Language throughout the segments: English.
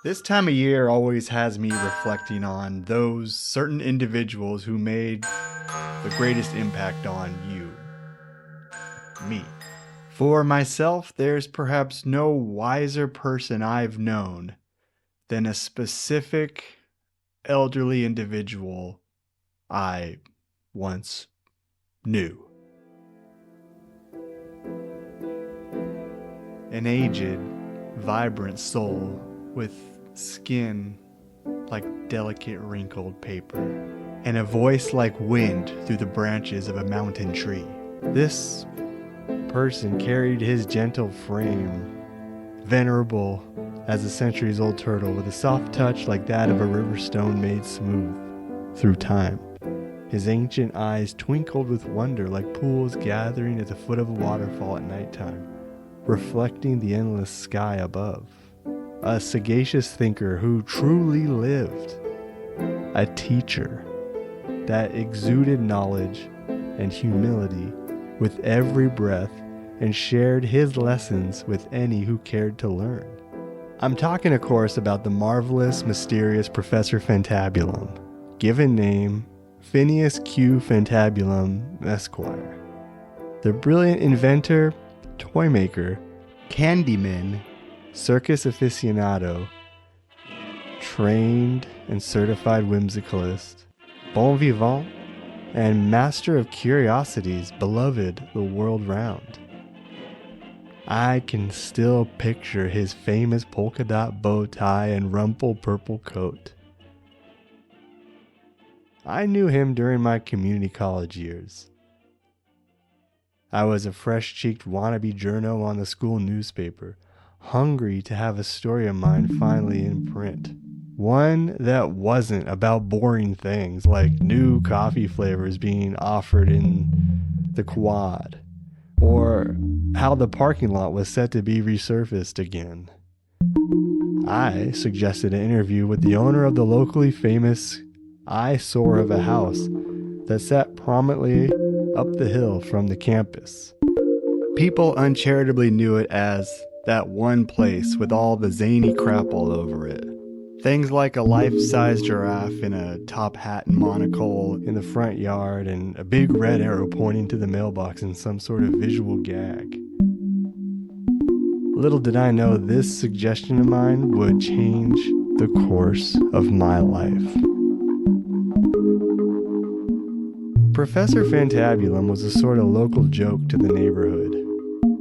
This time of year always has me reflecting on those certain individuals who made the greatest impact on you. Me. For myself, there's perhaps no wiser person I've known than a specific elderly individual I once knew. An aged, vibrant soul with skin like delicate wrinkled paper, and a voice like wind through the branches of a mountain tree. This person carried his gentle frame, venerable as a centuries-old turtle, with a soft touch like that of a river stone made smooth through time. His ancient eyes twinkled with wonder like pools gathering at the foot of a waterfall at nighttime, reflecting the endless sky above. A sagacious thinker who truly lived. A teacher that exuded knowledge and humility with every breath and shared his lessons with any who cared to learn. I'm talking, of course, about the marvelous, mysterious Professor Fantabulum, given name Phineas Q. Fantabulum, Esquire. The brilliant inventor, toy maker, candyman, circus aficionado, trained and certified whimsicalist, bon vivant, and master of curiosities beloved the world round. I can still picture his famous polka dot bow tie and rumpled purple coat. I knew him during my community college years. I was a fresh-cheeked wannabe journo on the school newspaper, hungry to have a story of mine finally in print. One that wasn't about boring things like new coffee flavors being offered in the quad, or how the parking lot was set to be resurfaced again. I suggested an interview with the owner of the locally famous eyesore of a house that sat prominently up the hill from the campus. People uncharitably knew it as that one place with all the zany crap all over it. Things like a life-size giraffe in a top hat and monocle in the front yard, and a big red arrow pointing to the mailbox in some sort of visual gag. Little did I know this suggestion of mine would change the course of my life. Professor Fantabulum was a sort of local joke to the neighborhood.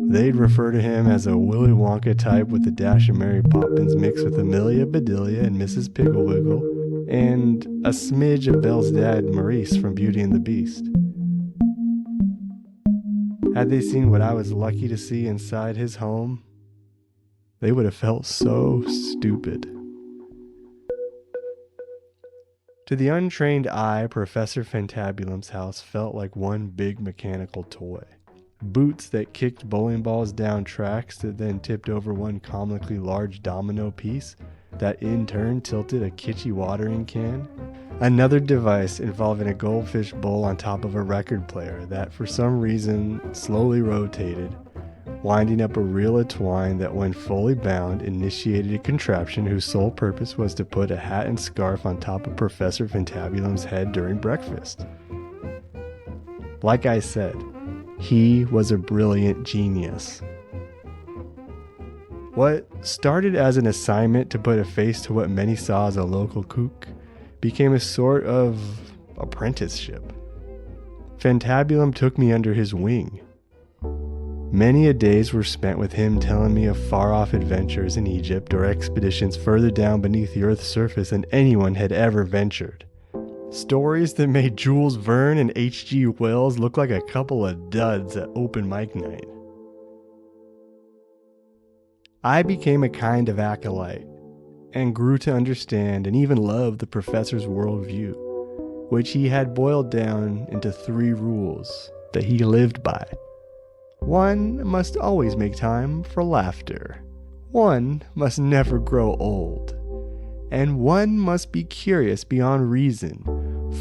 They'd refer to him as a Willy Wonka type with a dash of Mary Poppins mixed with Amelia Bedelia and Mrs. Pigglewiggle, and a smidge of Belle's dad Maurice from Beauty and the Beast. Had they seen what I was lucky to see inside his home, they would have felt so stupid. To the untrained eye, Professor Fantabulum's house felt like one big mechanical toy. Boots that kicked bowling balls down tracks that then tipped over one comically large domino piece that in turn tilted a kitschy watering can. Another device involving a goldfish bowl on top of a record player that for some reason slowly rotated, winding up a reel of twine that when fully bound initiated a contraption whose sole purpose was to put a hat and scarf on top of Professor Fantabulum's head during breakfast. Like I said, he was a brilliant genius. What started as an assignment to put a face to what many saw as a local kook became a sort of apprenticeship. Fantabulum took me under his wing. Many a days were spent with him telling me of far-off adventures in Egypt or expeditions further down beneath the Earth's surface than anyone had ever ventured. Stories that made Jules Verne and H.G. Wells look like a couple of duds at open mic night. I became a kind of acolyte and grew to understand and even love the professor's worldview, which he had boiled down into 3 rules that he lived by. 1 must always make time for laughter. 1 must never grow old. And 1 must be curious beyond reason.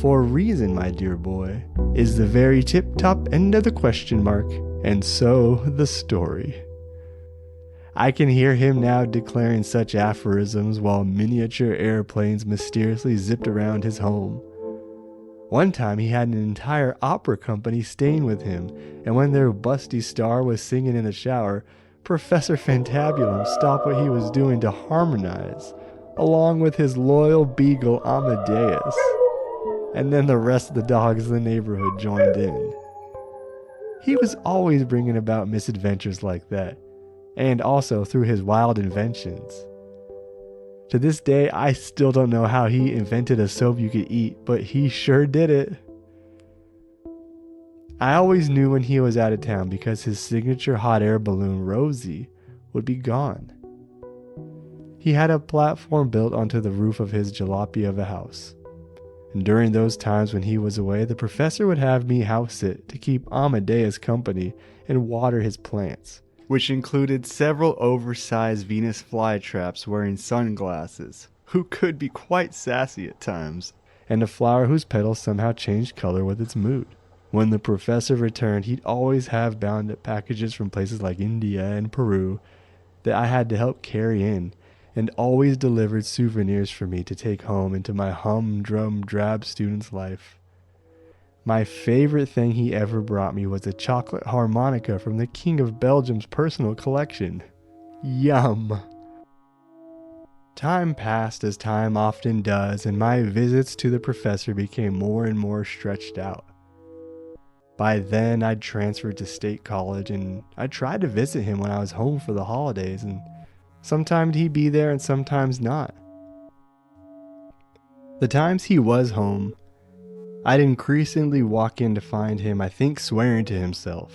For reason, my dear boy, is the very tip-top end of the question mark, and so the story. I can hear him now declaring such aphorisms while miniature airplanes mysteriously zipped around his home. One time he had an entire opera company staying with him, and when their busty star was singing in the shower, Professor Fantabulum stopped what he was doing to harmonize, along with his loyal beagle Amadeus. And then the rest of the dogs in the neighborhood joined in. He was always bringing about misadventures like that, and also through his wild inventions. To this day, I still don't know how he invented a soap you could eat, but he sure did it. I always knew when he was out of town because his signature hot air balloon, Rosie, would be gone. He had a platform built onto the roof of his jalopy of a house. And during those times when he was away, the professor would have me house sit to keep Amadeus company and water his plants, which included several oversized Venus flytraps wearing sunglasses, who could be quite sassy at times, and a flower whose petals somehow changed color with its mood. When the professor returned, he'd always have bound up packages from places like India and Peru that I had to help carry in, and always delivered souvenirs for me to take home into my humdrum drab student's life. My favorite thing he ever brought me was a chocolate harmonica from the King of Belgium's personal collection. Yum! Time passed as time often does, and my visits to the professor became more and more stretched out. By then, I'd transferred to State College, and I tried to visit him when I was home for the holidays, and sometimes he'd be there and sometimes not. The times he was home, I'd increasingly walk in to find him, I think, swearing to himself.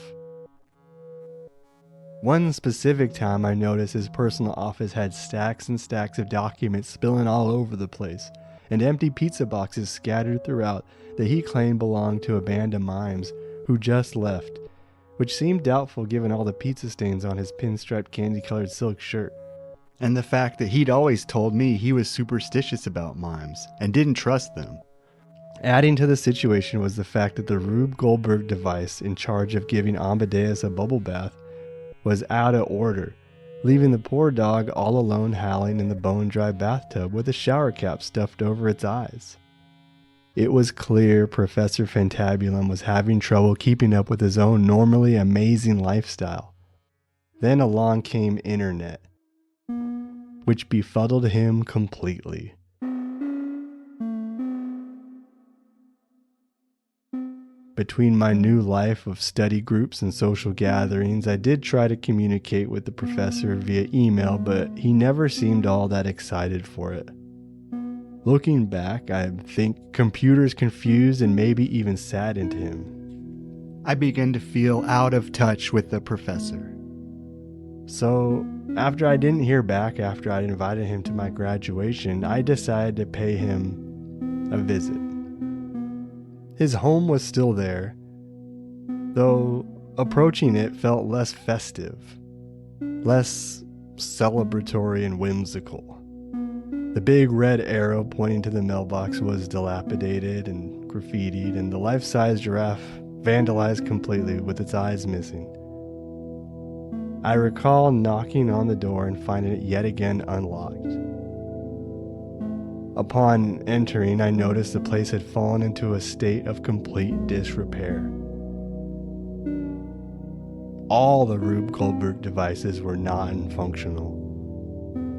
One specific time I noticed his personal office had stacks and stacks of documents spilling all over the place, and empty pizza boxes scattered throughout that he claimed belonged to a band of mimes who just left, which seemed doubtful given all the pizza stains on his pinstriped candy-colored silk shirt. And the fact that he'd always told me he was superstitious about mimes and didn't trust them. Adding to the situation was the fact that the Rube Goldberg device in charge of giving Amadeus a bubble bath was out of order, leaving the poor dog all alone howling in the bone-dry bathtub with a shower cap stuffed over its eyes. It was clear Professor Fantabulum was having trouble keeping up with his own normally amazing lifestyle. Then along came internet, which befuddled him completely. Between my new life of study groups and social gatherings, I did try to communicate with the professor via email, but he never seemed all that excited for it. Looking back, I think computers confused and maybe even saddened him. I began to feel out of touch with the professor. So, after I didn't hear back after I'd invited him to my graduation, I decided to pay him a visit. His home was still there, though approaching it felt less festive, less celebratory and whimsical. The big red arrow pointing to the mailbox was dilapidated and graffitied, and the life-size giraffe vandalized completely with its eyes missing. I recall knocking on the door and finding it yet again unlocked. Upon entering, I noticed the place had fallen into a state of complete disrepair. All the Rube Goldberg devices were non-functional,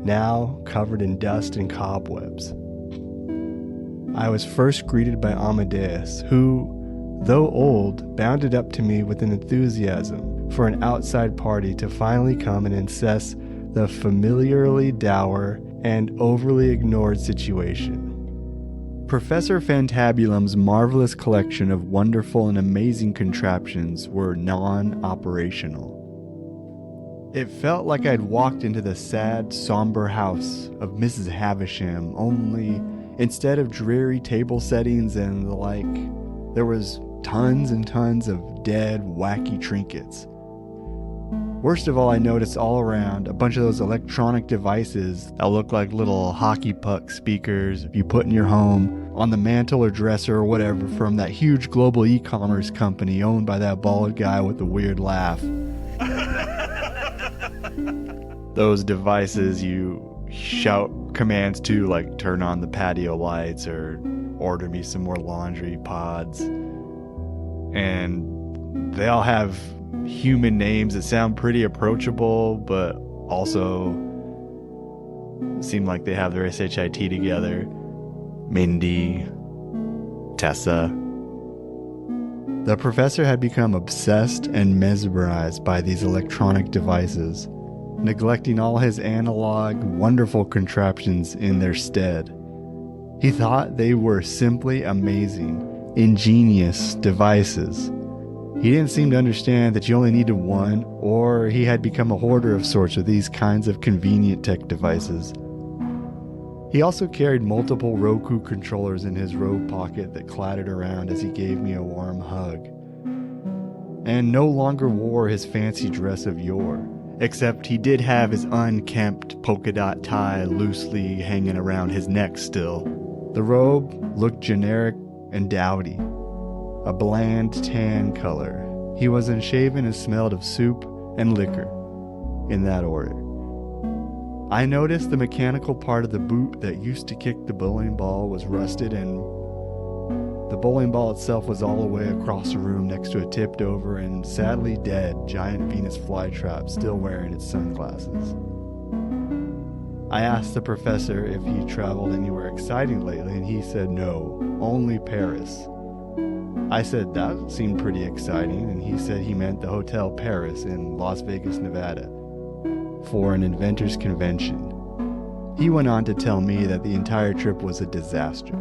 now covered in dust and cobwebs. I was first greeted by Amadeus, who, though old, bounded up to me with an enthusiasm for an outside party to finally come and assess the familiarly dour and overly ignored situation. Professor Fantabulum's marvelous collection of wonderful and amazing contraptions were non-operational. It felt like I'd walked into the sad, somber house of Mrs. Havisham, only instead of dreary table settings and the like, there was tons and tons of dead, wacky trinkets. Worst of all, I noticed all around a bunch of those electronic devices that look like little hockey puck speakers you put in your home, on the mantle or dresser or whatever, from that huge global e-commerce company owned by that bald guy with the weird laugh. Those devices you shout commands to, like turn on the patio lights or order me some more laundry pods. And they all have human names that sound pretty approachable, but also seem like they have their SHIT together. Mindy, Tessa. The professor had become obsessed and mesmerized by these electronic devices, neglecting all his analog, wonderful contraptions in their stead. He thought they were simply amazing, ingenious devices. He didn't seem to understand that you only needed one, or he had become a hoarder of sorts of these kinds of convenient tech devices. He also carried multiple Roku controllers in his robe pocket that clattered around as he gave me a warm hug. And no longer wore his fancy dress of yore, except he did have his unkempt polka dot tie loosely hanging around his neck still. The robe looked generic and dowdy, a bland tan color. He was unshaven and smelled of soup and liquor, in that order. I noticed the mechanical part of the boot that used to kick the bowling ball was rusted, and the bowling ball itself was all the way across the room next to a tipped over and sadly dead giant Venus flytrap still wearing its sunglasses. I asked the professor if he traveled anywhere exciting lately, and he said no, only Paris. I said that seemed pretty exciting, and he said he meant the Hotel Paris in Las Vegas, Nevada, for an inventors convention. He went on to tell me that the entire trip was a disaster.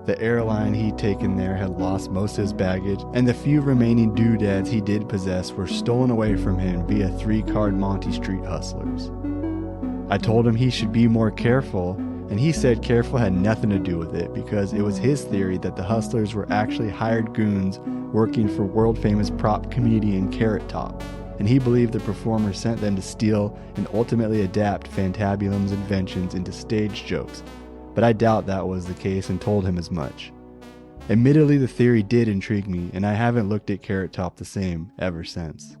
The airline he'd taken there had lost most of his baggage, and the few remaining doodads he did possess were stolen away from him via 3-card Monty Street hustlers. I told him he should be more careful, and he said careful had nothing to do with it because it was his theory that the hustlers were actually hired goons working for world-famous prop comedian Carrot Top, and he believed the performer sent them to steal and ultimately adapt Fantabulum's inventions into stage jokes, but I doubt that was the case and told him as much. Admittedly, the theory did intrigue me, and I haven't looked at Carrot Top the same ever since.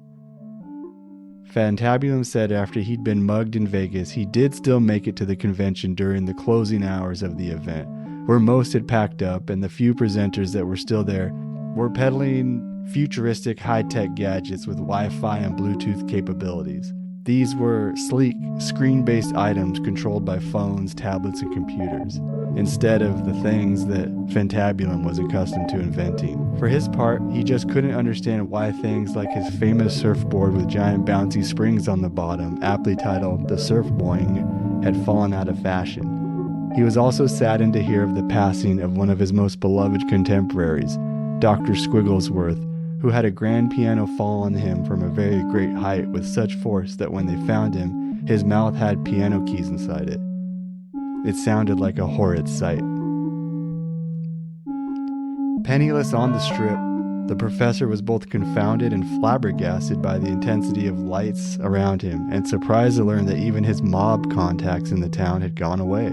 Fantabulum said after he'd been mugged in Vegas, he did still make it to the convention during the closing hours of the event, where most had packed up and the few presenters that were still there were peddling futuristic high-tech gadgets with Wi-Fi and Bluetooth capabilities. These were sleek, screen-based items controlled by phones, tablets, and computers, instead of the things that Fantabulum was accustomed to inventing. For his part, he just couldn't understand why things like his famous surfboard with giant bouncy springs on the bottom, aptly titled the Surf Boing, had fallen out of fashion. He was also saddened to hear of the passing of one of his most beloved contemporaries, Dr. Squigglesworth, who had a grand piano fall on him from a very great height with such force that when they found him, his mouth had piano keys inside it. It sounded like a horrid sight. Penniless on the strip, the professor was both confounded and flabbergasted by the intensity of lights around him, and surprised to learn that even his mob contacts in the town had gone away.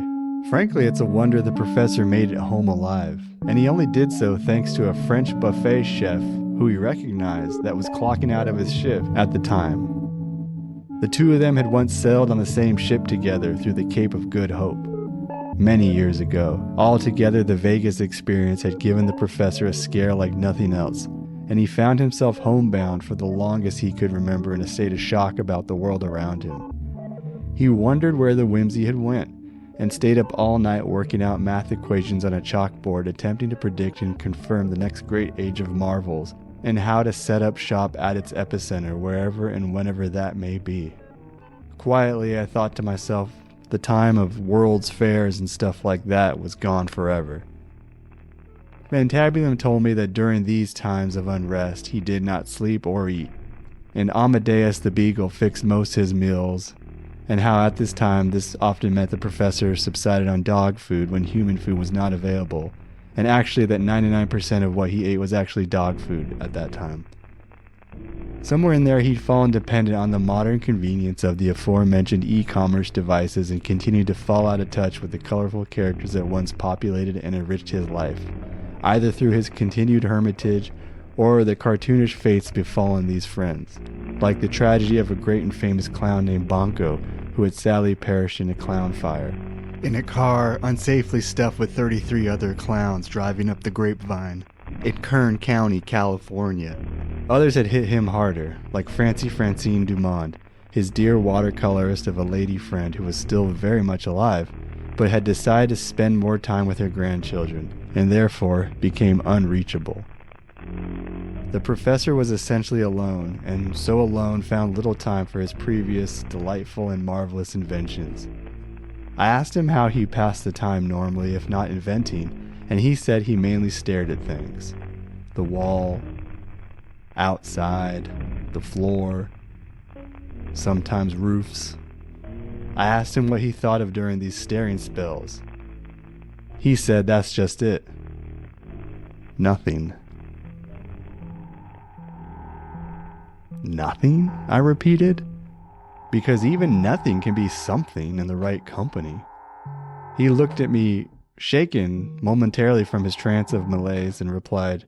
Frankly, it's a wonder the professor made it home alive, and he only did so thanks to a French buffet chef who he recognized that was clocking out of his shift at the time. The two of them had once sailed on the same ship together through the Cape of Good Hope, many years ago. Altogether, the Vegas experience had given the professor a scare like nothing else, and he found himself homebound for the longest he could remember in a state of shock about the world around him. He wondered where the whimsy had went, and stayed up all night working out math equations on a chalkboard, attempting to predict and confirm the next great age of marvels, and how to set up shop at its epicenter, wherever and whenever that may be. Quietly, I thought to myself, the time of world's fairs and stuff like that was gone forever. Fantabulum told me that during these times of unrest, he did not sleep or eat, and Amadeus the Beagle fixed most his meals, and how at this time this often meant the professor subsided on dog food when human food was not available, and actually that 99% of what he ate was actually dog food at that time. Somewhere in there he'd fallen dependent on the modern convenience of the aforementioned e-commerce devices and continued to fall out of touch with the colorful characters that once populated and enriched his life, either through his continued hermitage or the cartoonish fates befallen these friends, like the tragedy of a great and famous clown named Bonko, who had sadly perished in a clown fire, in a car unsafely stuffed with 33 other clowns driving up the Grapevine in Kern County, California. Others had hit him harder, like Francie Francine Dumond, his dear watercolorist of a lady friend who was still very much alive, but had decided to spend more time with her grandchildren, and therefore became unreachable. The professor was essentially alone, and so alone found little time for his previous delightful and marvelous inventions. I asked him how he passed the time normally if not inventing, and he said he mainly stared at things. The wall, outside, the floor, sometimes roofs. I asked him what he thought of during these staring spells. He said that's just it. Nothing. Nothing? I repeated. Because even nothing can be something in the right company. He looked at me, shaken momentarily from his trance of malaise, and replied,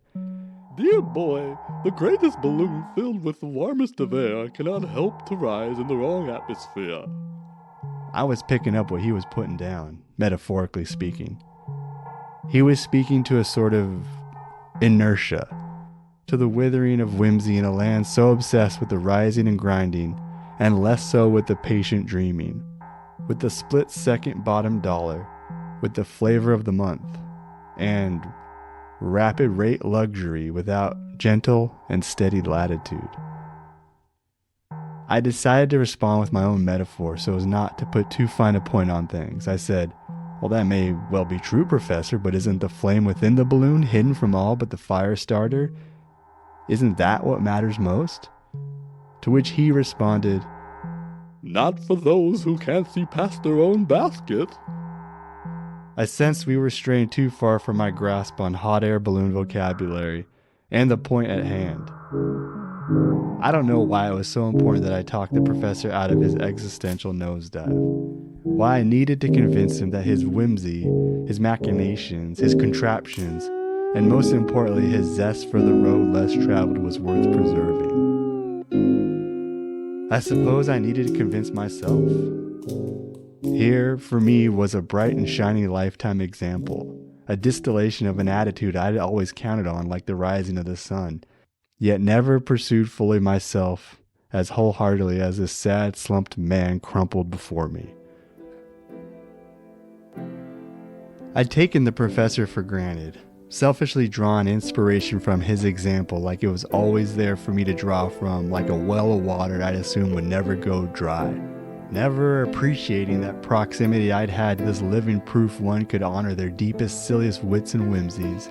"Dear boy, the greatest balloon filled with the warmest of air cannot help to rise in the wrong atmosphere." I was picking up what he was putting down, metaphorically speaking. He was speaking to a sort of inertia, to the withering of whimsy in a land so obsessed with the rising and grinding, and less so with the patient dreaming, with the split-second bottom dollar, with the flavor of the month, and rapid rate luxury without gentle and steady latitude. I decided to respond with my own metaphor so as not to put too fine a point on things. I said, "Well, that may well be true, Professor, but isn't the flame within the balloon hidden from all but the fire starter? Isn't that what matters most?" To which he responded, "Not for those who can't see past their own basket." I sensed we were straying too far from my grasp on hot air balloon vocabulary and the point at hand. I don't know why it was so important that I talked the professor out of his existential nosedive. Why I needed to convince him that his whimsy, his machinations, his contraptions, and most importantly his zest for the road less traveled was worth preserving. I suppose I needed to convince myself. Here, for me, was a bright and shiny lifetime example, a distillation of an attitude I had always counted on like the rising of the sun, yet never pursued fully myself as wholeheartedly as this sad, slumped man crumpled before me. I'd taken the professor for granted, selfishly drawn inspiration from his example like it was always there for me to draw from, like a well of water I'd assume would never go dry. Never appreciating that proximity I'd had to this living proof one could honor their deepest, silliest wits and whimsies,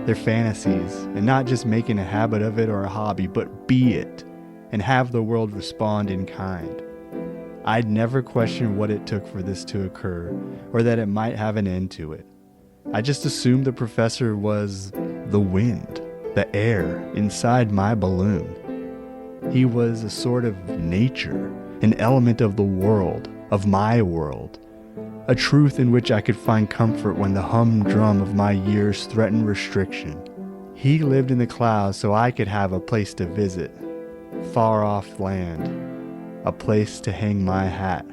their fantasies, and not just making a habit of it or a hobby, but be it, and have the world respond in kind. I'd never questioned what it took for this to occur, or that it might have an end to it. I just assumed the professor was the wind, the air inside my balloon. He was a sort of nature, an element of the world, of my world, a truth in which I could find comfort when the humdrum of my years threatened restriction. He lived in the clouds so I could have a place to visit, far off land, a place to hang my hat.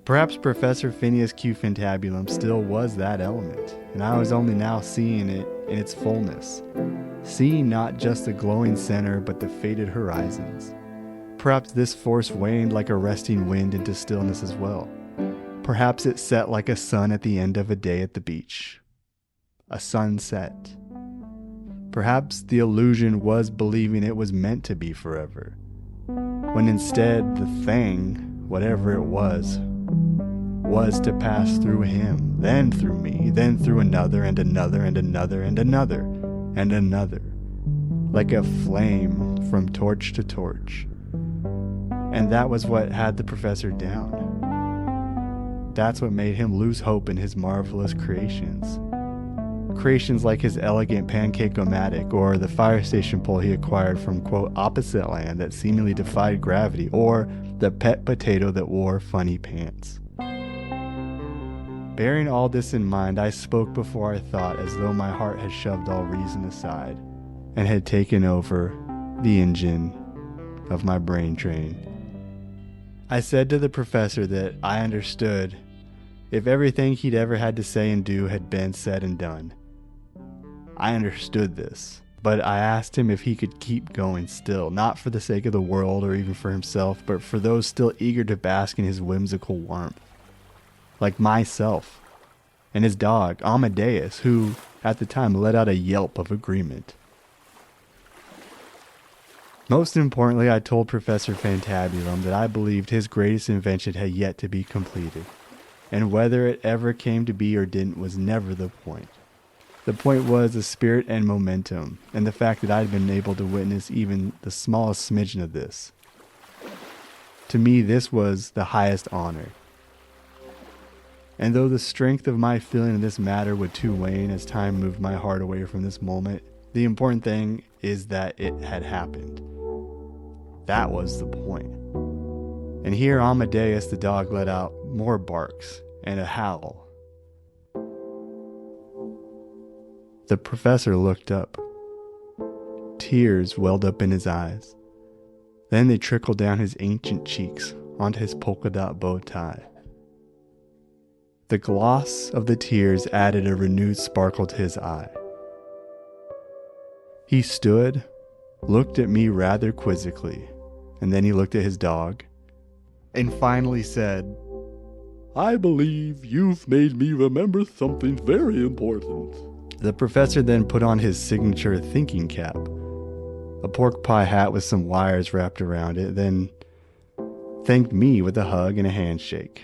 Perhaps Professor Phineas Q. Fantabulum still was that element, and I was only now seeing it in its fullness, seeing not just the glowing center but the faded horizons. Perhaps this force waned like a resting wind into stillness as well. Perhaps it set like a sun at the end of a day at the beach. A sunset. Perhaps the illusion was believing it was meant to be forever, when instead the thing, whatever it was to pass through him, then through me, then through another and another and another and another and another, like a flame from torch to torch. And that was what had the professor down. That's what made him lose hope in his marvelous creations. Creations like his elegant pancake-o-matic, or the fire station pole he acquired from, quote, opposite land that seemingly defied gravity, or the pet potato that wore funny pants. Bearing all this in mind, I spoke before I thought, as though my heart had shoved all reason aside and had taken over the engine of my brain train. I said to the professor that I understood if everything he'd ever had to say and do had been said and done. I understood this, but I asked him if he could keep going still, not for the sake of the world or even for himself, but for those still eager to bask in his whimsical warmth. Like myself, and his dog, Amadeus, who, at the time, let out a yelp of agreement. Most importantly, I told Professor Fantabulum that I believed his greatest invention had yet to be completed, and whether it ever came to be or didn't was never the point. The point was the spirit and momentum, and the fact that I'd been able to witness even the smallest smidgen of this. To me, this was the highest honor. And though the strength of my feeling in this matter would too wane as time moved my heart away from this moment, the important thing is that it had happened. That was the point. And here Amadeus the dog let out more barks and a howl. The professor looked up. Tears welled up in his eyes. Then they trickled down his ancient cheeks onto his polka dot bow tie. The gloss of the tears added a renewed sparkle to his eye. He stood, looked at me rather quizzically, and then he looked at his dog, and finally said, I believe you've made me remember something very important. The professor then put on his signature thinking cap, a pork pie hat with some wires wrapped around it, then thanked me with a hug and a handshake.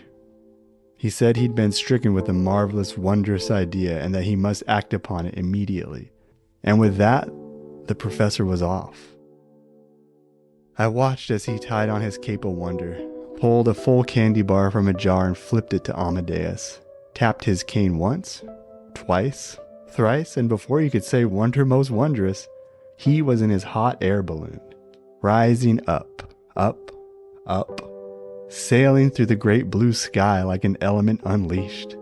He said he'd been stricken with a marvelous, wondrous idea and that he must act upon it immediately. And with that, the professor was off. I watched as he tied on his cape of wonder, pulled a full candy bar from a jar and flipped it to Amadeus, tapped his cane once, twice, thrice, and before you could say wonder most wondrous, he was in his hot air balloon, rising up, up, up, sailing through the great blue sky like an element unleashed.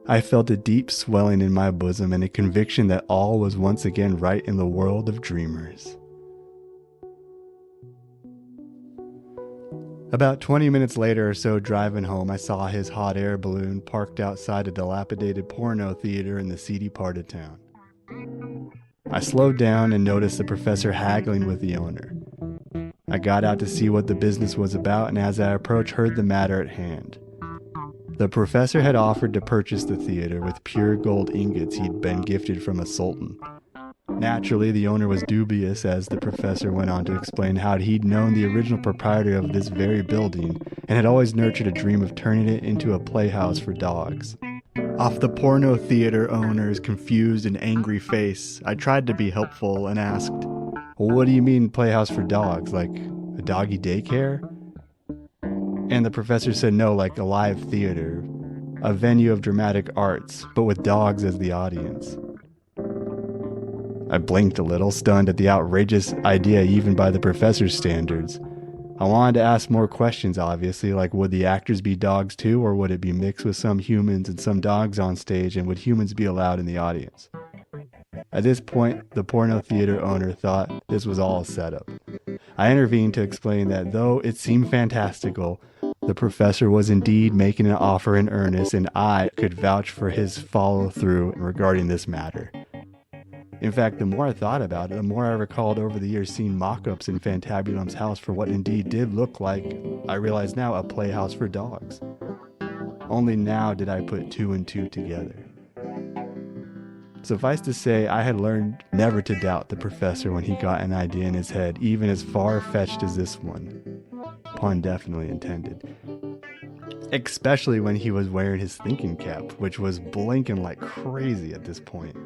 I felt a deep swelling in my bosom and a conviction that all was once again right in the world of dreamers. About 20 minutes later or so, driving home, I saw his hot air balloon parked outside a dilapidated porno theater in the seedy part of town. I slowed down and noticed the professor haggling with the owner. I got out to see what the business was about, and as I approached, heard the matter at hand. The professor had offered to purchase the theater with pure gold ingots he'd been gifted from a sultan. Naturally, the owner was dubious, as the professor went on to explain how he'd known the original proprietor of this very building and had always nurtured a dream of turning it into a playhouse for dogs. Off the porno theater owner's confused and angry face, I tried to be helpful and asked, "Well, what do you mean playhouse for dogs? Like a doggy daycare?" And the professor said no, like a live theater, a venue of dramatic arts, but with dogs as the audience. I blinked a little, stunned at the outrageous idea even by the professor's standards. I wanted to ask more questions, obviously, like would the actors be dogs too, or would it be mixed with some humans and some dogs on stage, and would humans be allowed in the audience? At this point, the porno theater owner thought this was all a setup. I intervened to explain that though it seemed fantastical, the professor was indeed making an offer in earnest, and I could vouch for his follow-through regarding this matter. In fact, the more I thought about it, the more I recalled over the years seeing mock-ups in Fantabulum's house for what indeed did look like, I realize now, a playhouse for dogs. Only now did I put two and two together. Suffice to say, I had learned never to doubt the professor when he got an idea in his head, even as far-fetched as this one. Pun definitely intended. Especially when he was wearing his thinking cap, which was blinking like crazy at this point.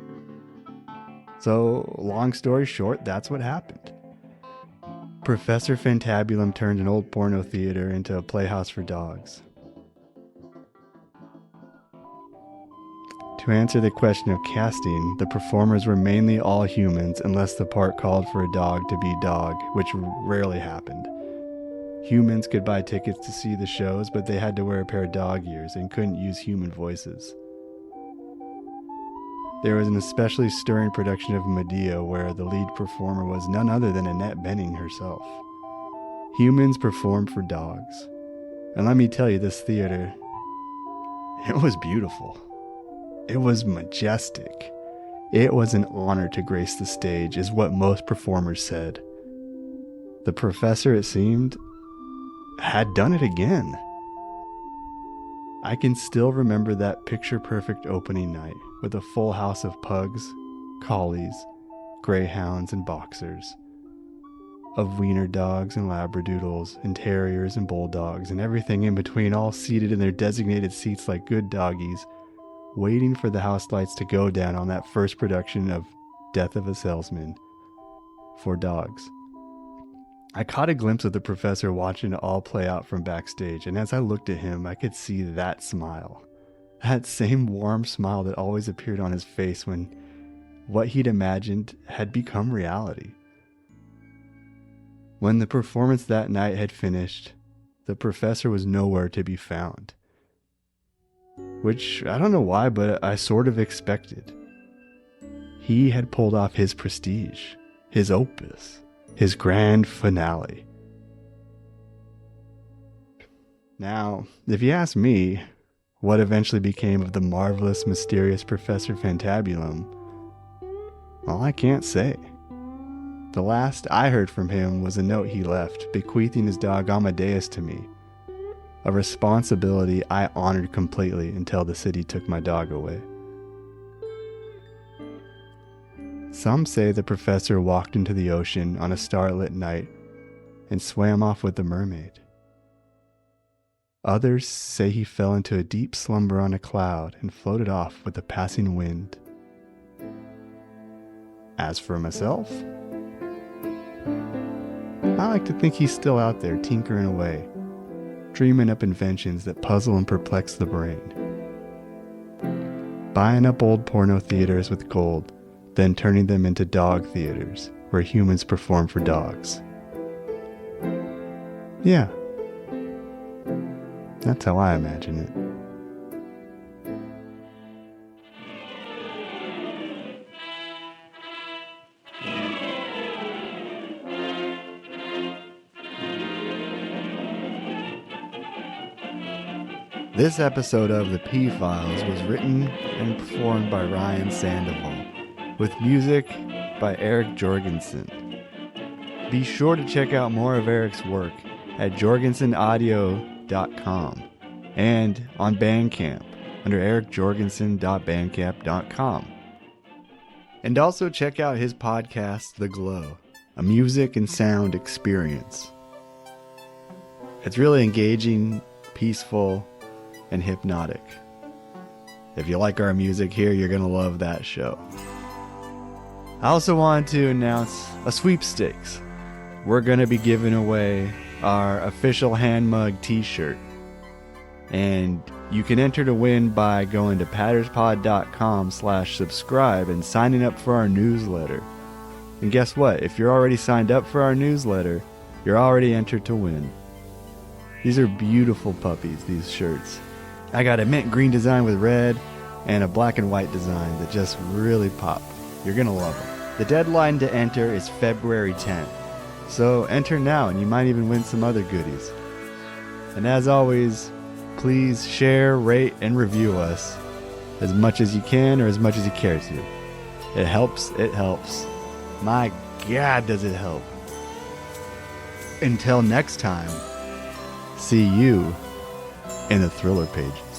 So, long story short, that's what happened. Professor Fantabulum turned an old porno theater into a playhouse for dogs. To answer the question of casting, the performers were mainly all humans unless the part called for a dog to be dog, which rarely happened. Humans could buy tickets to see the shows, but they had to wear a pair of dog ears and couldn't use human voices. There was an especially stirring production of Medea where the lead performer was none other than Annette Bening herself. Humans performed for dogs. And let me tell you, this theater, it was beautiful. It was majestic. It was an honor to grace the stage, is what most performers said. The professor, it seemed, had done it again. I can still remember that picture-perfect opening night with a full house of pugs, collies, greyhounds, and boxers, of wiener dogs and labradoodles and terriers and bulldogs and everything in between, all seated in their designated seats like good doggies, waiting for the house lights to go down on that first production of Death of a Salesman for dogs. I caught a glimpse of the professor watching it all play out from backstage, and as I looked at him, I could see that smile. That same warm smile that always appeared on his face when what he'd imagined had become reality. When the performance that night had finished, the professor was nowhere to be found. Which, I don't know why, but I sort of expected. He had pulled off his prestige, his opus, his grand finale. Now, if you ask me what eventually became of the marvelous, mysterious Professor Fantabulum, well, I can't say. The last I heard from him was a note he left, bequeathing his dog Amadeus to me. A responsibility I honored completely until the city took my dog away. Some say the professor walked into the ocean on a starlit night and swam off with the mermaid. Others say he fell into a deep slumber on a cloud and floated off with the passing wind. As for myself, I like to think he's still out there tinkering away, dreaming up inventions that puzzle and perplex the brain. Buying up old porno theaters with gold, then turning them into dog theaters where humans perform for dogs. Yeah, that's how I imagine it. This episode of The P-Files was written and performed by Ryan Sandoval, with music by Erik Jorgensen. Be sure to check out more of Erik's work at jorgensenaudio.com and on Bandcamp under erikjorgensen.bandcamp.com. And also check out his podcast, The Glow, a music and sound experience. It's really engaging, peaceful, and hypnotic. If you like our music here, you're going to love that show. I also wanted to announce a sweepstakes. We're going to be giving away our official hand mug t-shirt. And you can enter to win by going to patterspod.com/subscribe and signing up for our newsletter. And guess what? If you're already signed up for our newsletter, you're already entered to win. These are beautiful puppies, these shirts. I got a mint green design with red and a black and white design that just really pop. You're going to love them. The deadline to enter is February 10th. So enter now and you might even win some other goodies. And as always, please share, rate, and review us as much as you can or as much as you care to. It helps, it helps. My God, does it help. Until next time, see you in the thriller pages.